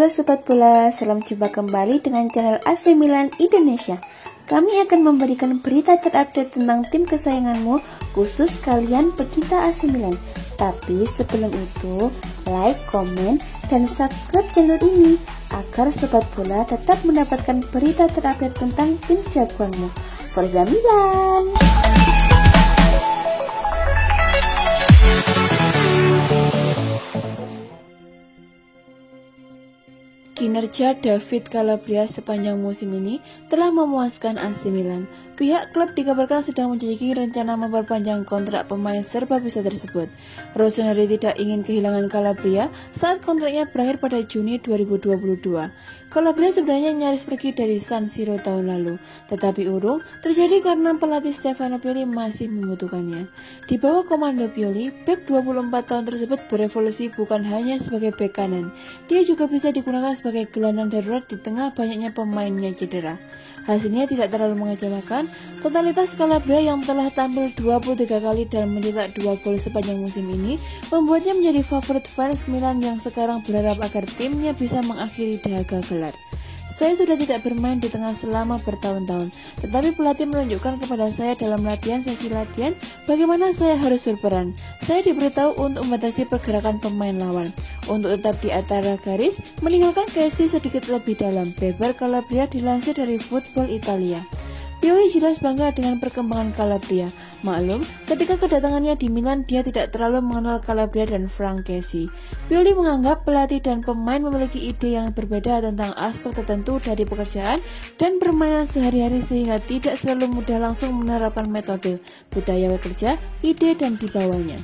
Halo Sobat Bola, salam jumpa kembali dengan channel AC Milan Indonesia. Kami akan memberikan berita terupdate tentang tim kesayanganmu, khusus kalian pecinta AC Milan. Tapi sebelum itu, like, komen, dan subscribe channel ini agar Sobat Bola tetap mendapatkan berita terupdate tentang tim jagoanmu. Forza Milan! Kinerja David Calabria sepanjang musim ini telah memuaskan AC Milan. Pihak klub dikabarkan sedang menjajaki rencana memperpanjang kontrak pemain serba bisa tersebut. Rossoneri tidak ingin kehilangan Calabria saat kontraknya berakhir pada Juni 2022. Calabria sebenarnya nyaris pergi dari San Siro tahun lalu, tetapi urung terjadi karena pelatih Stefano Pioli masih membutuhkannya. Di bawah komando Pioli, bek 24 tahun tersebut berevolusi bukan hanya sebagai bek kanan, dia juga bisa digunakan sebagai gelandang darurat di tengah banyaknya pemainnya cedera. Hasilnya tidak terlalu mengecewakan. Totalitas Calabria yang telah tampil 23 kali dan mencetak 2 gol sepanjang musim ini membuatnya menjadi favorit fans Milan yang sekarang berharap agar timnya bisa mengakhiri dahaga gelar. Saya sudah tidak bermain di tengah selama bertahun-tahun, tetapi pelatih menunjukkan kepada saya dalam sesi latihan bagaimana saya harus berperan. Saya diberitahu untuk membatasi pergerakan pemain lawan, untuk tetap di antara garis, meninggalkan Kessie sedikit lebih dalam. Beber Calabria dilansir dari Football Italia. Pioli jelas bangga dengan perkembangan Calabria. Maklum, ketika kedatangannya di Milan, dia tidak terlalu mengenal Calabria dan Frank Kessie. Pioli menganggap pelatih dan pemain memiliki ide yang berbeda tentang aspek tertentu dari pekerjaan dan permainan sehari-hari sehingga tidak selalu mudah langsung menerapkan metode, budaya bekerja, ide dan dibawanya.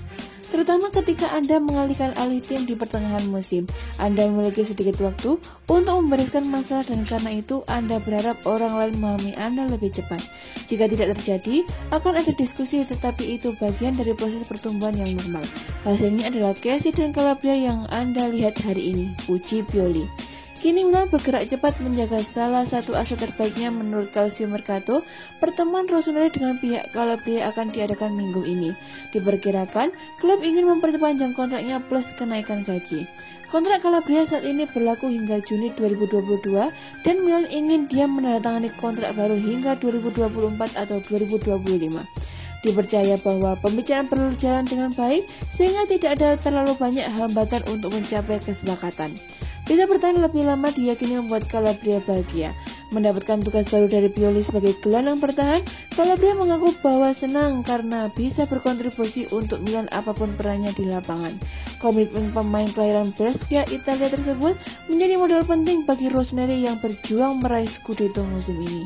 Terutama ketika Anda mengalihkan alih tim di pertengahan musim, Anda memiliki sedikit waktu untuk membereskan masalah dan karena itu Anda berharap orang lain memahami Anda lebih cepat. Jika tidak terjadi, akan ada diskusi tetapi itu bagian dari proses pertumbuhan yang normal. Hasilnya adalah Kessie dan Calabria yang Anda lihat hari ini, puji Pioli. Kini Milan bergerak cepat menjaga salah satu aset terbaiknya menurut Calcio Mercato. Pertemuan Rossoneri dengan pihak Calabria akan diadakan minggu ini. Diperkirakan, klub ingin memperpanjang kontraknya plus kenaikan gaji. Kontrak Calabria saat ini berlaku hingga Juni 2022 dan Milan ingin dia menandatangani kontrak baru hingga 2024 atau 2025. Dipercaya bahwa pembicaraan perlu jalan dengan baik sehingga tidak ada terlalu banyak hambatan untuk mencapai kesepakatan. Bisa bertahan lebih lama diyakini membuat Calabria bahagia. Mendapatkan tugas baru dari Pioli sebagai gelandang bertahan, Calabria mengaku bahwa senang karena bisa berkontribusi untuk Milan apapun perannya di lapangan. Komitmen pemain kelahiran Brescia, Italia tersebut menjadi modal penting bagi Rossoneri yang berjuang meraih Scudetto musim ini.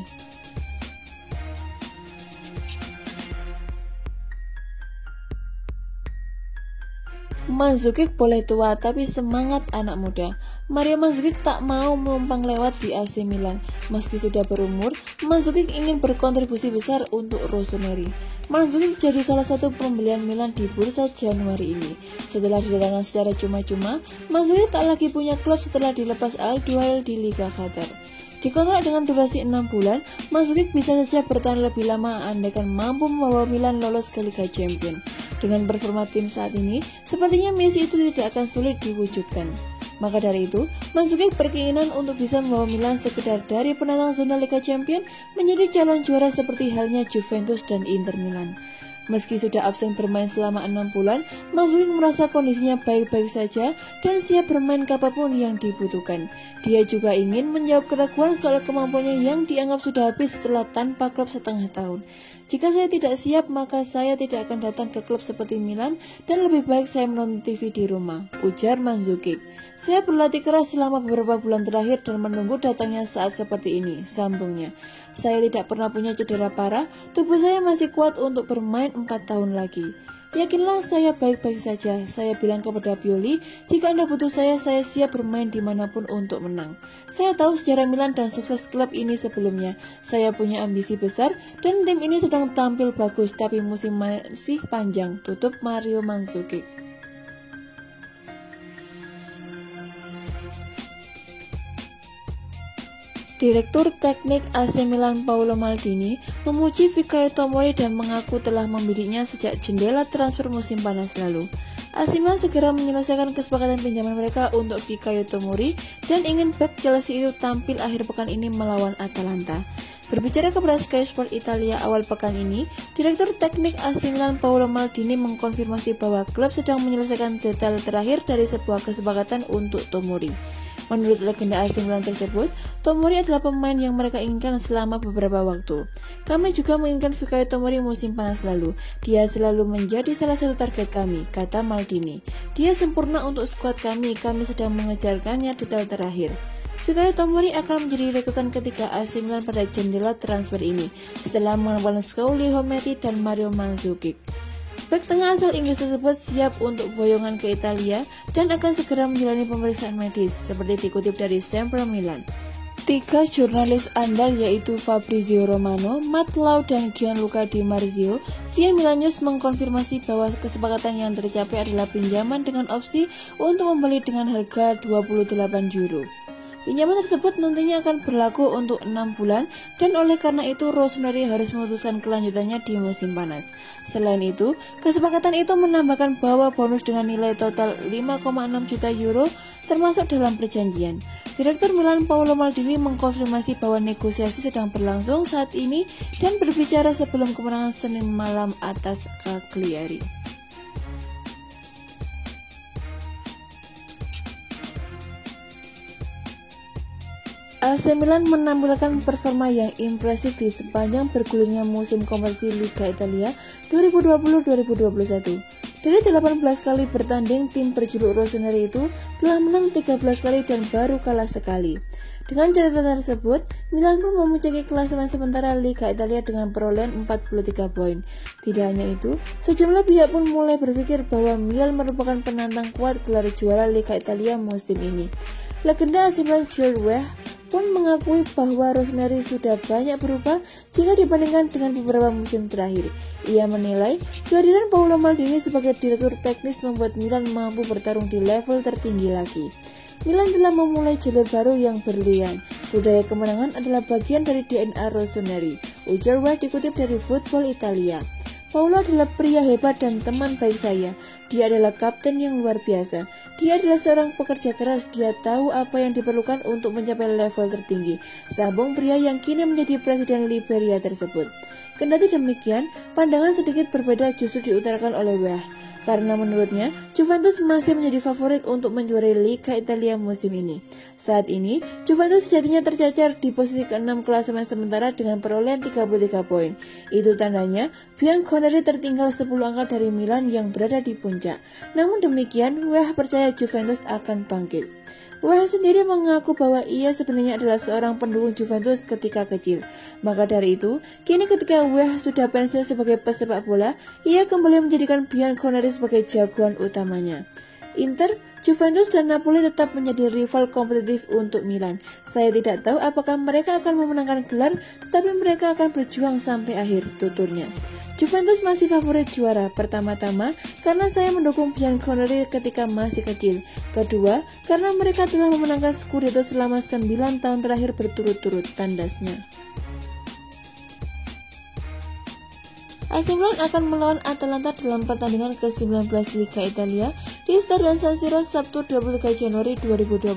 Mandzukic boleh tua tapi semangat anak muda. Mario Mandzukic tak mau menumpang lewat di AC Milan. Meski sudah berumur, Mandzukic ingin berkontribusi besar untuk Rossoneri. Mandzukic jadi salah satu pembelian Milan di bursa Januari ini. Setelah didatangkan secara cuma-cuma, Mandzukic tak lagi punya klub setelah dilepas Al-Duhail di Liga Qatar. Dikontrak dengan durasi 6 bulan, Mandzukic bisa saja bertahan lebih lama andaikan mampu membawa Milan lolos ke Liga Champions. Dengan performa tim saat ini, sepertinya misi itu tidak akan sulit diwujudkan. Maka dari itu, Mandzukic berkeinginan untuk bisa membawa Milan sekedar dari penantang zona Liga Champions menjadi calon juara seperti halnya Juventus dan Inter Milan. Meski sudah absen bermain selama 6 bulan, Mandzukic merasa kondisinya baik-baik saja dan siap bermain kapanpun yang dibutuhkan. Dia juga ingin menjawab keraguan soal kemampuannya yang dianggap sudah habis setelah tanpa klub setengah tahun. Jika saya tidak siap, maka saya tidak akan datang ke klub seperti Milan dan lebih baik saya menonton TV di rumah, ujar Mandzukic. Saya berlatih keras selama beberapa bulan terakhir dan menunggu datangnya saat seperti ini, sambungnya. Saya tidak pernah punya cedera parah, tubuh saya masih kuat untuk bermain 4 tahun lagi. Yakinlah saya baik-baik saja, saya bilang kepada Pioli, jika Anda butuh saya siap bermain dimanapun untuk menang. Saya tahu sejarah Milan dan sukses klub ini sebelumnya, saya punya ambisi besar dan tim ini sedang tampil bagus tapi musim masih panjang, tutup Mario Mandzukic. Direktur Teknik AC Milan Paolo Maldini memuji Fikayo Tomori dan mengaku telah membidiknya sejak jendela transfer musim panas lalu. AC Milan segera menyelesaikan kesepakatan pinjaman mereka untuk Fikayo Tomori dan ingin bek Chelsea itu tampil akhir pekan ini melawan Atalanta. Berbicara kepada Sky Sport Italia awal pekan ini, Direktur Teknik AC Milan Paolo Maldini mengkonfirmasi bahwa klub sedang menyelesaikan detail terakhir dari sebuah kesepakatan untuk Tomori. Menurut legenda AC Milan tersebut, Tomori adalah pemain yang mereka inginkan selama beberapa waktu. Kami juga menginginkan Fikayo Tomori musim panas lalu. Dia selalu menjadi salah satu target kami, kata Maldini. Dia sempurna untuk skuad kami sedang mengejarkannya detail terakhir. Fikayo Tomori akan menjadi rekrutan ketiga AC Milan pada jendela transfer ini, setelah mengeluarkan Sauli Hometi dan Mario Mandzukic. Bek tengah asal Inggris tersebut siap untuk boyongan ke Italia dan akan segera menjalani pemeriksaan medis, seperti dikutip dari Sempre Milan. 3 jurnalis andal yaitu Fabrizio Romano, Matt Lau, dan Gianluca Di Marzio via Milan News mengkonfirmasi bahwa kesepakatan yang tercapai adalah pinjaman dengan opsi untuk membeli dengan harga 28 euro. Pinjaman tersebut nantinya akan berlaku untuk 6 bulan dan oleh karena itu Rossoneri harus memutuskan kelanjutannya di musim panas. Selain itu, kesepakatan itu menambahkan bahwa bonus dengan nilai total 5,6 juta euro termasuk dalam perjanjian. Direktur Milan Paolo Maldini mengkonfirmasi bahwa negosiasi sedang berlangsung saat ini dan berbicara sebelum kemenangan Senin malam atas Cagliari. AC Milan menampilkan performa yang impresif di sepanjang bergulirnya musim kompetisi Liga Italia 2020-2021. Dari 18 kali bertanding, tim berjuluk Rossoneri itu telah menang 13 kali dan baru kalah sekali. Dengan catatan tersebut, Milan pun memuncaki klasemen sementara Liga Italia dengan perolehan 43 poin. Tidak hanya itu, sejumlah pihak pun mulai berpikir bahwa Milan merupakan penantang kuat gelar juara Liga Italia musim ini. Legenda AC Milan George Weah pun mengakui bahwa Rossoneri sudah banyak berubah jika dibandingkan dengan beberapa musim terakhir. Ia menilai kehadiran Paolo Maldini sebagai direktur teknis membuat Milan mampu bertarung di level tertinggi lagi. Milan telah memulai jalur baru yang berlian. Budaya kemenangan adalah bagian dari DNA Rossoneri, ujar Weah dikutip dari Football Italia. Paolo adalah pria hebat dan teman baik saya. Dia adalah kapten yang luar biasa. Dia adalah seorang pekerja keras. Dia tahu apa yang diperlukan untuk mencapai level tertinggi, sambung pria yang kini menjadi presiden Liberia tersebut. Kendati demikian, pandangan sedikit berbeda justru diutarakan oleh Weah. Karena menurutnya, Juventus masih menjadi favorit untuk menjuarai Liga Italia musim ini. Saat ini, Juventus sejatinya tercacar di posisi ke-6 klasemen sementara dengan perolehan 33 poin. Itu tandanya, Bianconeri tertinggal 10 angka dari Milan yang berada di puncak. Namun demikian, Weah percaya Juventus akan bangkit. Weah sendiri mengaku bahwa ia sebenarnya adalah seorang pendukung Juventus ketika kecil. Maka dari itu, kini ketika Weah sudah pensiun sebagai pesepak bola, ia kembali menjadikan Bianconeri sebagai jagoan utamanya. Inter, Juventus, dan Napoli tetap menjadi rival kompetitif untuk Milan. Saya tidak tahu apakah mereka akan memenangkan gelar, tetapi mereka akan berjuang sampai akhir, tuturnya. Juventus masih favorit juara, pertama-tama karena saya mendukung Bianconeri ketika masih kecil. Kedua, karena mereka telah memenangkan Scudetto selama 9 tahun terakhir berturut-turut, tandasnya. AC Milan akan melawan Atalanta dalam pertandingan ke-19 Liga Italia di Stadion San Siro Sabtu 23 Januari 2021.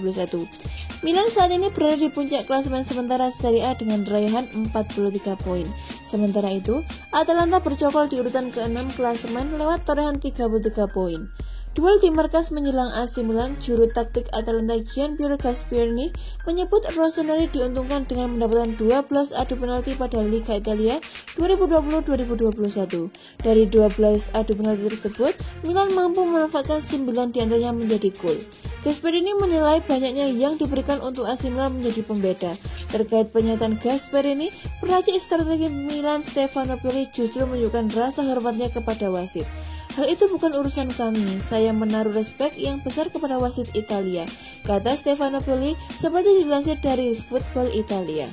Milan saat ini berada di puncak klasemen sementara Serie A dengan raihan 43 poin. Sementara itu, Atalanta bercokol di urutan ke-6 klasemen lewat torehan 33 poin. Duel di markas menjelang AC Milan, juru taktik Atalanta Gianpiero Gasperini menyebut Rossoneri diuntungkan dengan mendapatkan 12 adu penalti pada Liga Italia 2020-2021. Dari 12 adu penalti tersebut, Milan mampu memanfaatkan 9 diantaranya menjadi gol. Gasperini menilai banyaknya yang diberikan untuk AC Milan menjadi pembeda. Terkait pernyataan Gasperini, peracik strategi Milan Stefano Pioli justru menunjukkan rasa hormatnya kepada wasit. Hal itu bukan urusan kami, saya menaruh respek yang besar kepada wasit Italia, kata Stefano Pioli seperti dilansir dari Football Italia.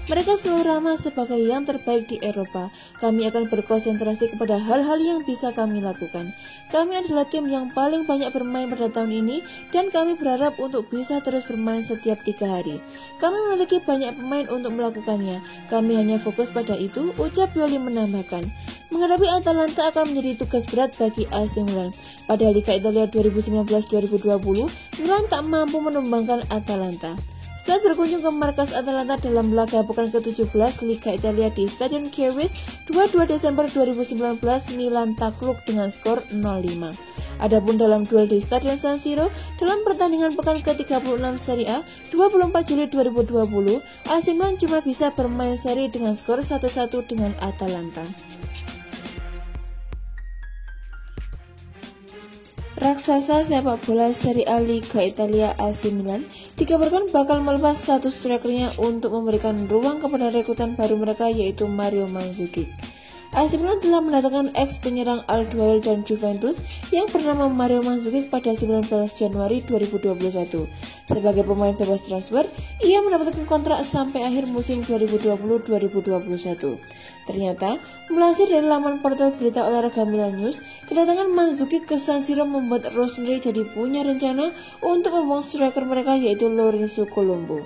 Mereka selalu ramah sebagai yang terbaik di Eropa. Kami akan berkonsentrasi kepada hal-hal yang bisa kami lakukan. Kami adalah tim yang paling banyak bermain pada tahun ini dan kami berharap untuk bisa terus bermain setiap 3 hari. Kami memiliki banyak pemain untuk melakukannya. Kami hanya fokus pada itu, ucap Pioli menambahkan. Menghadapi Atalanta akan menjadi tugas berat bagi AC Milan. Pada Liga Italia 2019-2020, Milan tak mampu menumbangkan Atalanta. Saat berkunjung ke markas Atalanta dalam laga pekan ke-17 Liga Italia di Stadion Chiavis 22 Desember 2019, Milan takluk dengan skor 0-5. Adapun dalam duel di Stadion San Siro dalam pertandingan pekan ke-36 Serie A 24 Juli 2020, AC Milan cuma bisa bermain seri dengan skor 1-1 dengan Atalanta. Raksasa sepak bola Serie A Liga Italia AC Milan dikabarkan bakal melepas satu strikernya untuk memberikan ruang kepada rekrutan baru mereka yaitu Mario Mandzukic. AC Milan telah mendatangkan ex penyerang Al Duhail dan Juventus yang bernama Mario Mandzukic pada 19 Januari 2021. Sebagai pemain bebas transfer, ia mendapatkan kontrak sampai akhir musim 2020-2021. Ternyata, melansir dari laman portal berita olahraga Milan News, kedatangan Mandzukic ke San Siro membuat Rossoneri jadi punya rencana untuk membuang striker mereka yaitu Lorenzo Colombo.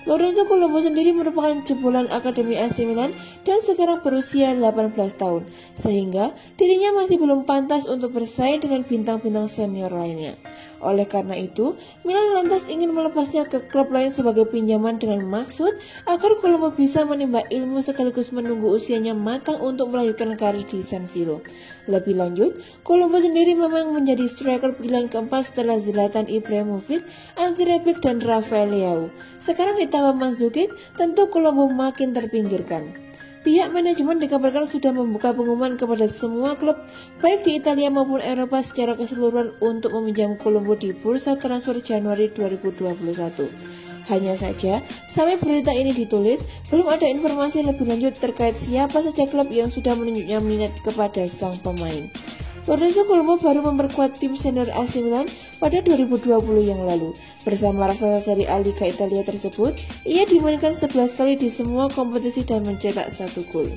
Lorenzo Colombo sendiri merupakan jebolan Akademi AC Milan dan sekarang berusia 18 tahun, sehingga dirinya masih belum pantas untuk bersaing dengan bintang-bintang senior lainnya. Oleh karena itu, Milan lantas ingin melepasnya ke klub lain sebagai pinjaman dengan maksud agar Colombo bisa menimba ilmu sekaligus menunggu usianya matang untuk melanjutkan karir di San Siro. Lebih lanjut, Colombo sendiri memang menjadi striker pilihan keempat setelah Zlatan Ibrahimovic, Ante Rebic, dan Rafael Leao. Sekarang ditambah Mandzukic, tentu Colombo makin terpinggirkan. Pihak manajemen dikabarkan sudah membuka pengumuman kepada semua klub baik di Italia maupun Eropa secara keseluruhan untuk meminjam Colombo di bursa transfer Januari 2021. Hanya saja, sampai berita ini ditulis, belum ada informasi lebih lanjut terkait siapa saja klub yang sudah menunjuknya minat kepada sang pemain. Lorenzo Colombo baru memperkuat tim senior AC Milan pada 2020 yang lalu. Bersama raksasa Serie A Liga Italia tersebut, ia dimainkan 11 kali di semua kompetisi dan mencetak 1 gol.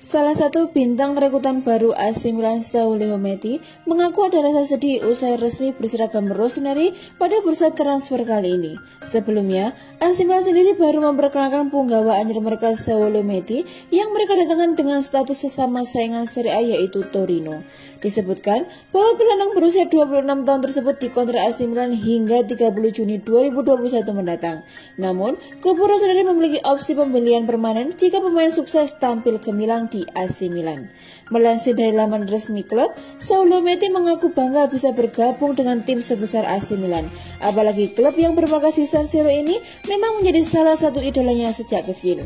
Salah satu bintang rekrutan baru AC Milan, Saul Leometti, mengaku ada rasa sedih usai resmi berseragam Rossoneri pada bursa transfer kali ini. Sebelumnya, AC Milan sendiri baru memperkenalkan punggawa anyar mereka Saul Leometti yang mereka datangkan dengan status sesama saingan Serie A yaitu Torino. Disebutkan bahwa gelandang berusia 26 tahun tersebut dikontrak AC Milan hingga 30 Juni 2021 mendatang. Namun, kubu Rossoneri memiliki opsi pembelian permanen jika pemain sukses tampil gemilang di AC Milan. Melansir dari laman resmi klub, Saul Leometti mengaku bangga bisa bergabung dengan tim sebesar AC Milan. Apalagi klub yang bermarkas di San Siro ini memang menjadi salah satu idolanya sejak kecil.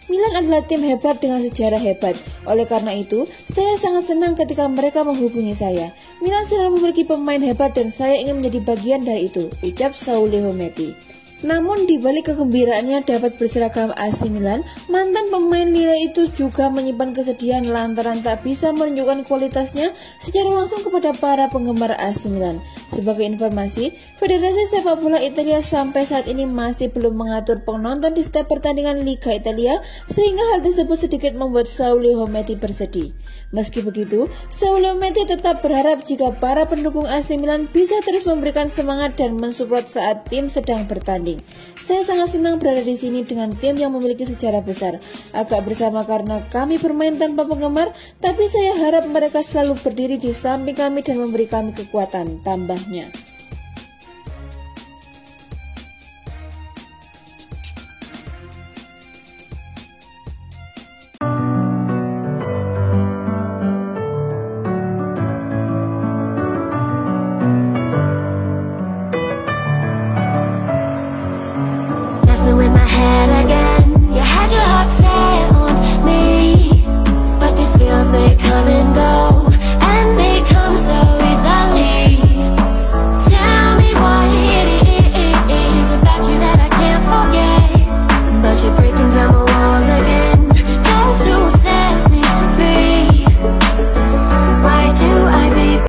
Milan adalah tim hebat dengan sejarah hebat. Oleh karena itu, saya sangat senang ketika mereka menghubungi saya. Milan selalu memiliki pemain hebat dan saya ingin menjadi bagian dari itu, ucap Saul Leometti. Namun di balik kegembiraannya dapat berseragam AC Milan, mantan pemain Lille itu juga menyimpan kesedihan lantaran tak bisa menunjukkan kualitasnya secara langsung kepada para penggemar AC Milan. Sebagai informasi, Federasi Sepak Bola Italia sampai saat ini masih belum mengatur penonton di setiap pertandingan Liga Italia, sehingga hal tersebut sedikit membuat Saul Leometti bersedih. Meski begitu, Saul Leometti tetap berharap jika para pendukung AC Milan bisa terus memberikan semangat dan mensupport saat tim sedang bertanding. Saya sangat senang berada di sini dengan tim yang memiliki sejarah besar. Agak bersama karena kami bermain tanpa penggemar, tapi saya harap mereka selalu berdiri di samping kami dan memberi kami kekuatan, tambahnya.